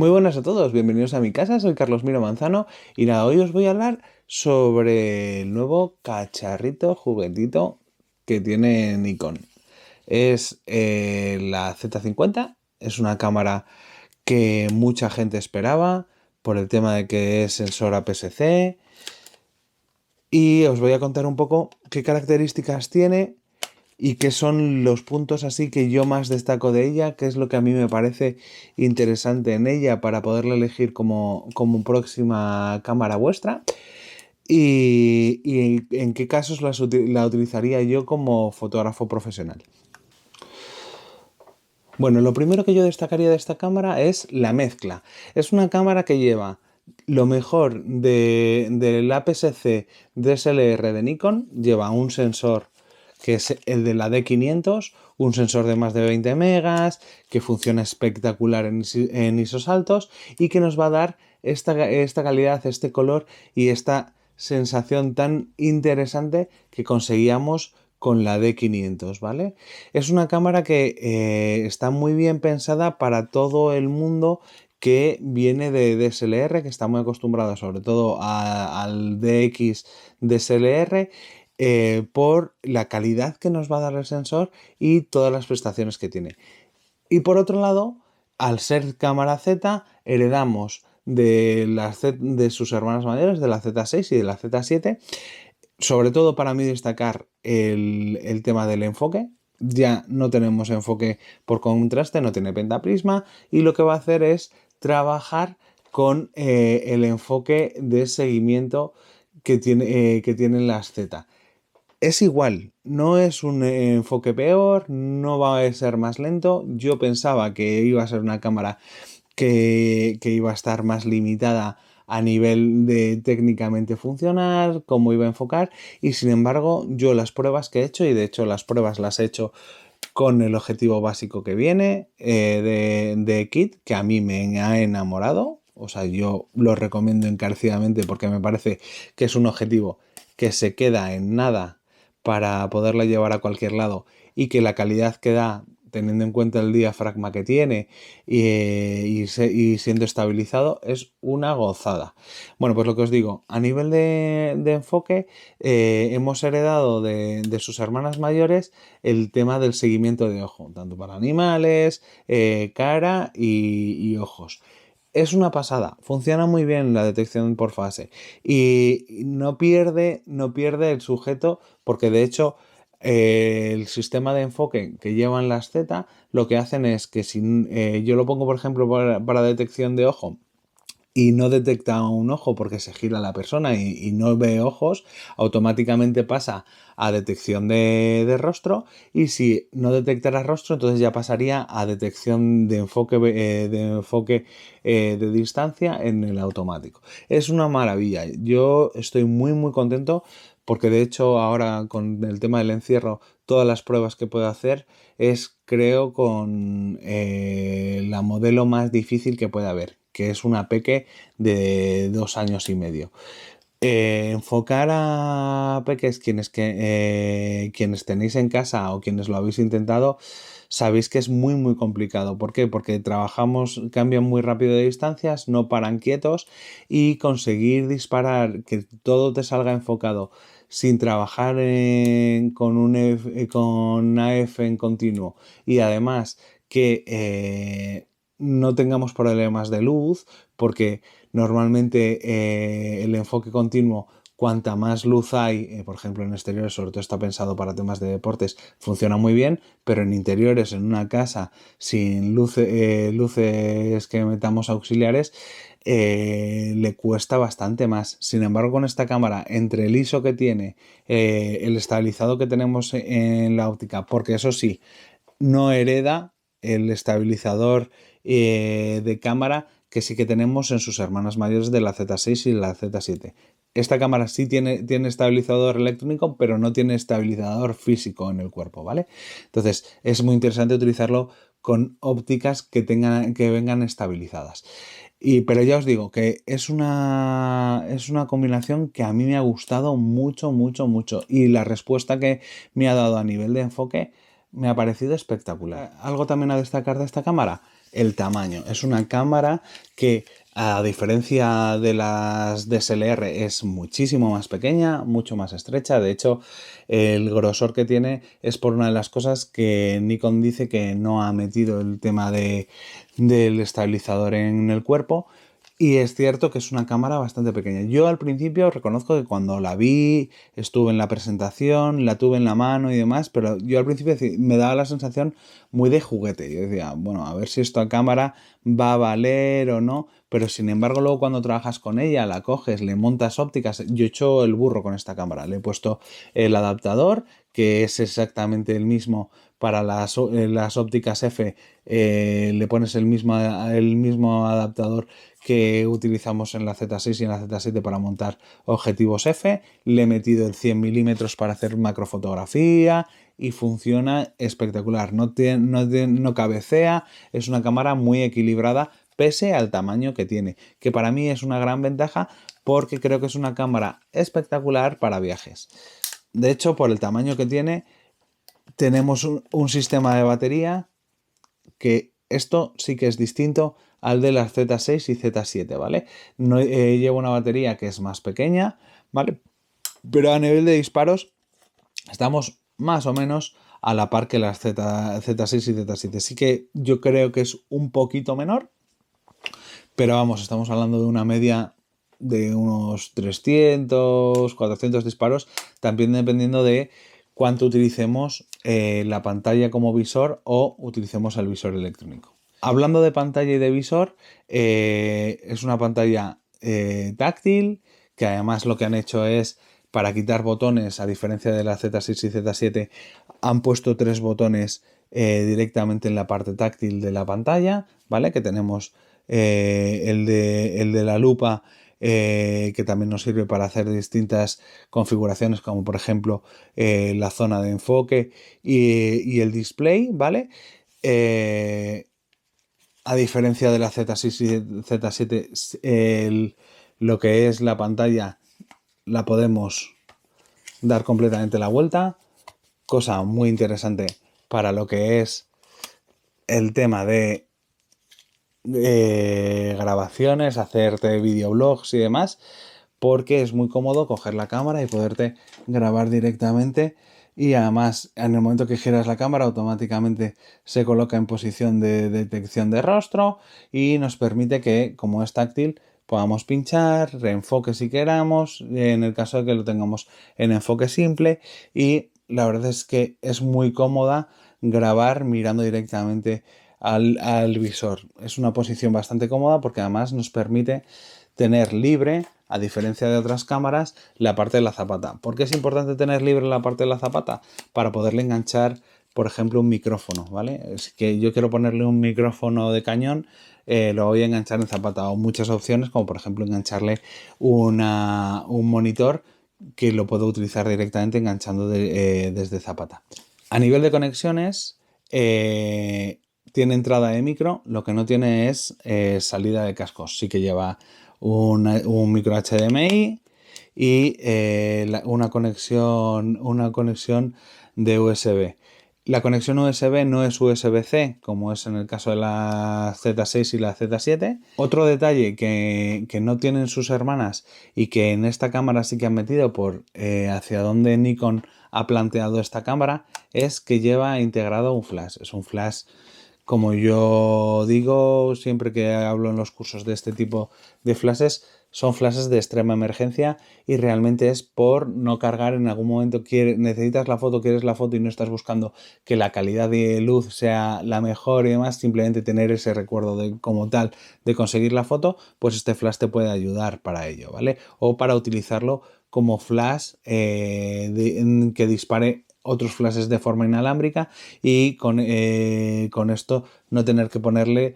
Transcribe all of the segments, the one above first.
Muy buenas a todos, bienvenidos a mi casa, soy Carlos Miro Manzano y nada, hoy os voy a hablar sobre el nuevo cacharrito, juguetito que tiene Nikon. Es la Z50, es una cámara que mucha gente esperaba por el tema de que es sensor APS-C y os voy a contar un poco qué características tiene y qué son los puntos así que yo más destaco de ella, qué es lo que a mí me parece interesante en ella para poderla elegir como próxima cámara vuestra y en qué casos la utilizaría yo como fotógrafo profesional. Bueno, lo primero que yo destacaría de esta cámara es la mezcla. Es una cámara que lleva lo mejor del APS-C DSLR de Nikon, lleva un sensor que es el de la D500, un sensor de más de 20 megas, que funciona espectacular en ISOs altos y que nos va a dar esta calidad, este color y esta sensación tan interesante que conseguíamos con la D500, ¿vale? Es una cámara que está muy bien pensada para todo el mundo que viene de DSLR, que está muy acostumbrado sobre todo al DX DSLR, por la calidad que nos va a dar el sensor y todas las prestaciones que tiene. Y por otro lado, al ser cámara Z, heredamos de sus hermanas mayores, de la Z6 y de la Z7, sobre todo para mí destacar el tema del enfoque. Ya no tenemos enfoque por contraste, no tiene pentaprisma y lo que va a hacer es trabajar con el enfoque de seguimiento que tienen las Z. Es igual, no es un enfoque peor, no va a ser más lento. Yo pensaba que iba a ser una cámara que iba a estar más limitada a nivel de técnicamente funcionar, cómo iba a enfocar, y sin embargo yo las pruebas que he hecho, y de hecho las pruebas las he hecho con el objetivo básico que viene de kit, que a mí me ha enamorado, o sea, yo lo recomiendo encarecidamente porque me parece que es un objetivo que se queda en nada para poderla llevar a cualquier lado y que la calidad que da teniendo en cuenta el diafragma que tiene y siendo estabilizado, es una gozada. Bueno, pues lo que os digo, a nivel de enfoque, hemos heredado de sus hermanas mayores el tema del seguimiento de ojo, tanto para animales, cara y ojos. Es una pasada, funciona muy bien la detección por fase y no pierde el sujeto porque de hecho el sistema de enfoque que llevan las Z lo que hacen es que si yo lo pongo por ejemplo para detección de ojo y no detecta un ojo porque se gira la persona y no ve ojos, automáticamente pasa a detección de rostro y si no detectara rostro, entonces ya pasaría a detección de enfoque de distancia en el automático. Es una maravilla. Yo estoy muy muy contento porque de hecho ahora con el tema del encierro, todas las pruebas que puedo hacer es creo con la modelo más difícil que puede haber, que es una peque de 2 años y medio. Enfocar a peques quienes tenéis en casa o quienes lo habéis intentado, sabéis que es muy muy complicado. ¿Por qué? Porque cambian muy rápido de distancias, no paran quietos y conseguir disparar, que todo te salga enfocado sin trabajar con AF en continuo y además que no tengamos problemas de luz, porque normalmente el enfoque continuo, cuanta más luz hay, por ejemplo en exteriores, sobre todo está pensado para temas de deportes, funciona muy bien, pero en interiores, en una casa, sin luces que metamos auxiliares, le cuesta bastante más. Sin embargo, con esta cámara, entre el ISO que tiene, el estabilizado que tenemos en la óptica, porque eso sí, no hereda el estabilizador de cámara que sí que tenemos en sus hermanas mayores de la Z6 y la Z7. Esta cámara sí tiene estabilizador electrónico, pero no tiene estabilizador físico en el cuerpo, ¿vale? Entonces, es muy interesante utilizarlo con ópticas que vengan estabilizadas. Pero ya os digo que es una combinación que a mí me ha gustado mucho, mucho, mucho. Y la respuesta que me ha dado a nivel de enfoque me ha parecido espectacular. Algo también a destacar de esta cámara, el tamaño. Es una cámara que, a diferencia de las DSLR, es muchísimo más pequeña, mucho más estrecha. De hecho, el grosor que tiene es por una de las cosas que Nikon dice que no ha metido el tema del estabilizador en el cuerpo. Y es cierto que es una cámara bastante pequeña. Yo al principio reconozco que cuando la vi, estuve en la presentación, la tuve en la mano y demás, pero yo al principio me daba la sensación muy de juguete. Yo decía, bueno, a ver si esta cámara va a valer o no, pero sin embargo luego cuando trabajas con ella, la coges, le montas ópticas. Yo he hecho el burro con esta cámara, le he puesto el adaptador, que es exactamente el mismo para las ópticas F, le pones el mismo adaptador que utilizamos en la Z6 y en la Z7 para montar objetivos F. Le he metido el 100 milímetros para hacer macrofotografía y funciona espectacular. No cabecea, es una cámara muy equilibrada pese al tamaño que tiene, que para mí es una gran ventaja porque creo que es una cámara espectacular para viajes. De hecho, por el tamaño que tiene, tenemos un sistema de batería que esto sí que es distinto al de las Z6 y Z7, ¿vale? No, lleva una batería que es más pequeña, ¿vale? Pero a nivel de disparos estamos más o menos a la par que las Z6 y Z7. Sí que yo creo que es un poquito menor, pero vamos, estamos hablando de una media de unos 300, 400 disparos, también dependiendo de cuánto utilicemos la pantalla como visor o utilicemos el visor electrónico. Hablando de pantalla y de visor, es una pantalla táctil, que además lo que han hecho es, para quitar botones, a diferencia de la Z6 y Z7, han puesto 3 botones directamente en la parte táctil de la pantalla, ¿vale? Que tenemos el de la lupa, que también nos sirve para hacer distintas configuraciones, como por ejemplo la zona de enfoque y el display, ¿vale? A diferencia de la Z6 y Z7, lo que es la pantalla la podemos dar completamente la vuelta, cosa muy interesante para lo que es el tema de grabaciones, hacerte videoblogs y demás, porque es muy cómodo coger la cámara y poderte grabar directamente, y además en el momento que giras la cámara automáticamente se coloca en posición de detección de rostro y nos permite que, como es táctil, podamos pinchar, reenfoque si queramos, en el caso de que lo tengamos en enfoque simple, y la verdad es que es muy cómoda grabar mirando directamente al visor. Es una posición bastante cómoda porque además nos permite tener libre, a diferencia de otras cámaras, la parte de la zapata. ¿Por qué es importante tener libre la parte de la zapata? Para poderle enganchar, por ejemplo, un micrófono, ¿vale? Es que yo quiero ponerle un micrófono de cañón, lo voy a enganchar en zapata, o muchas opciones, como por ejemplo engancharle un monitor, que lo puedo utilizar directamente enganchando desde zapata. A nivel de conexiones, tiene entrada de micro, lo que no tiene es salida de cascos. Sí que lleva un micro HDMI y una conexión de USB. La conexión USB no es USB-C, como es en el caso de la Z6 y la Z7. Otro detalle que no tienen sus hermanas y que en esta cámara sí que han metido por hacia dónde Nikon ha planteado esta cámara, es que lleva integrado un flash. Es un flash, como yo digo siempre que hablo en los cursos de este tipo de flashes, son flashes de extrema emergencia, y realmente es por no cargar en algún momento. Necesitas la foto, quieres la foto y no estás buscando que la calidad de luz sea la mejor y demás, simplemente tener ese recuerdo como tal de conseguir la foto, pues este flash te puede ayudar para ello, ¿vale? O para utilizarlo como flash que dispare otros flashes de forma inalámbrica, y con esto no tener que ponerle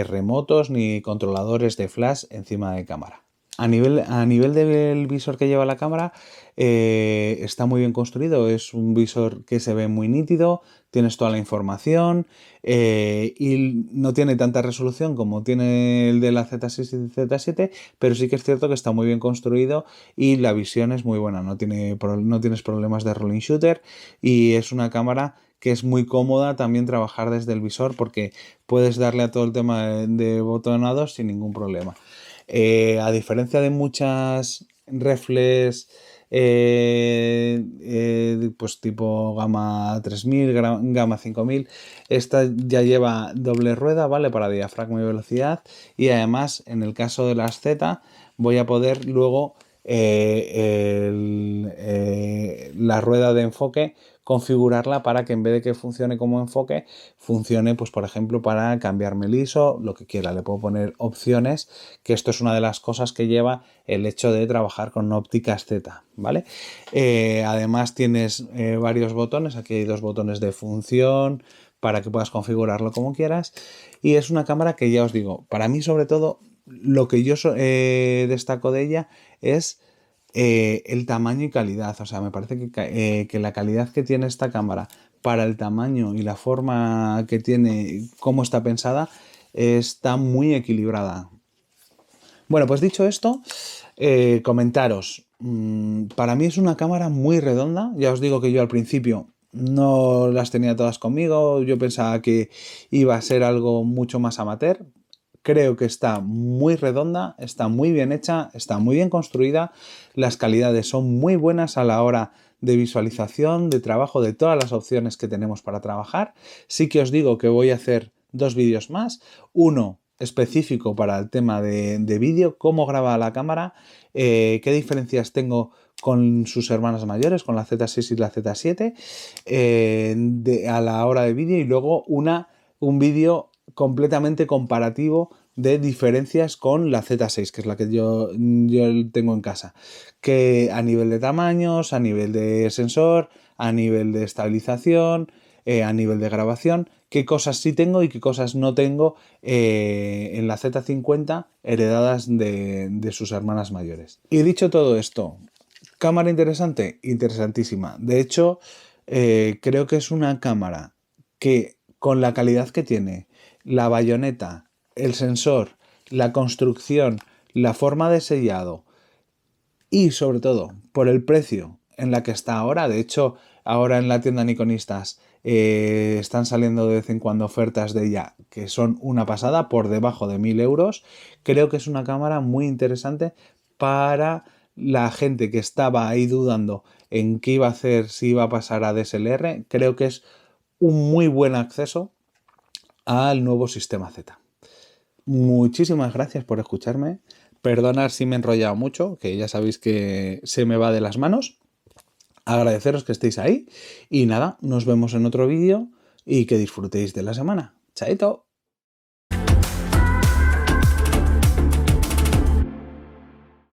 remotos ni controladores de flash encima de cámara. A nivel del visor que lleva la cámara, está muy bien construido. Es un visor que se ve muy nítido, tienes toda la información, y no tiene tanta resolución como tiene el de la Z6 y Z7, pero sí que es cierto que está muy bien construido y la visión es muy buena. No tienes problemas de rolling shooter, y es una cámara que es muy cómoda también trabajar desde el visor porque puedes darle a todo el tema de botonados sin ningún problema. A diferencia de muchas reflex pues tipo gama 3000, gama 5000, esta ya lleva doble rueda, ¿vale? Para diafragma y velocidad, y además en el caso de las Z voy a poder luego la rueda de enfoque configurarla para que en vez de que funcione como enfoque, funcione, pues por ejemplo, para cambiarme el ISO, lo que quiera. Le puedo poner opciones, que esto es una de las cosas que lleva el hecho de trabajar con ópticas Z, ¿vale? Además tienes varios botones, aquí hay 2 botones de función para que puedas configurarlo como quieras, y es una cámara que ya os digo, para mí sobre todo lo que yo destaco de ella es el tamaño y calidad. O sea, me parece que la calidad que tiene esta cámara para el tamaño y la forma que tiene, cómo está pensada, está muy equilibrada. Bueno, pues dicho esto, comentaros. Para mí es una cámara muy redonda. Ya os digo que yo al principio no las tenía todas conmigo. Yo pensaba que iba a ser algo mucho más amateur. Creo que está muy redonda, está muy bien hecha, está muy bien construida. Las calidades son muy buenas a la hora de visualización, de trabajo, de todas las opciones que tenemos para trabajar. Sí que os digo que voy a hacer 2 vídeos más. Uno específico para el tema de vídeo, cómo graba la cámara, qué diferencias tengo con sus hermanas mayores, con la Z6 y la Z7, a la hora de vídeo, y luego un vídeo completamente comparativo de diferencias con la Z6, que es la que yo tengo en casa, que a nivel de tamaños, a nivel de sensor, a nivel de estabilización, a nivel de grabación, qué cosas sí tengo y qué cosas no tengo en la Z50 heredadas de sus hermanas mayores. Y dicho todo esto, cámara interesante, interesantísima. De hecho, creo que es una cámara que con la calidad que tiene, la bayoneta, el sensor, la construcción, la forma de sellado y sobre todo por el precio en la que está ahora. De hecho, ahora en la tienda Nikonistas están saliendo de vez en cuando ofertas de ella que son una pasada, por debajo de 1000 euros. Creo que es una cámara muy interesante para la gente que estaba ahí dudando en qué iba a hacer, si iba a pasar a DSLR. Creo que es un muy buen acceso al nuevo sistema Z. Muchísimas gracias por escucharme. Perdonad si me he enrollado mucho, que ya sabéis que se me va de las manos. Agradeceros que estéis ahí. Y nada, nos vemos en otro vídeo y que disfrutéis de la semana. ¡Chaito!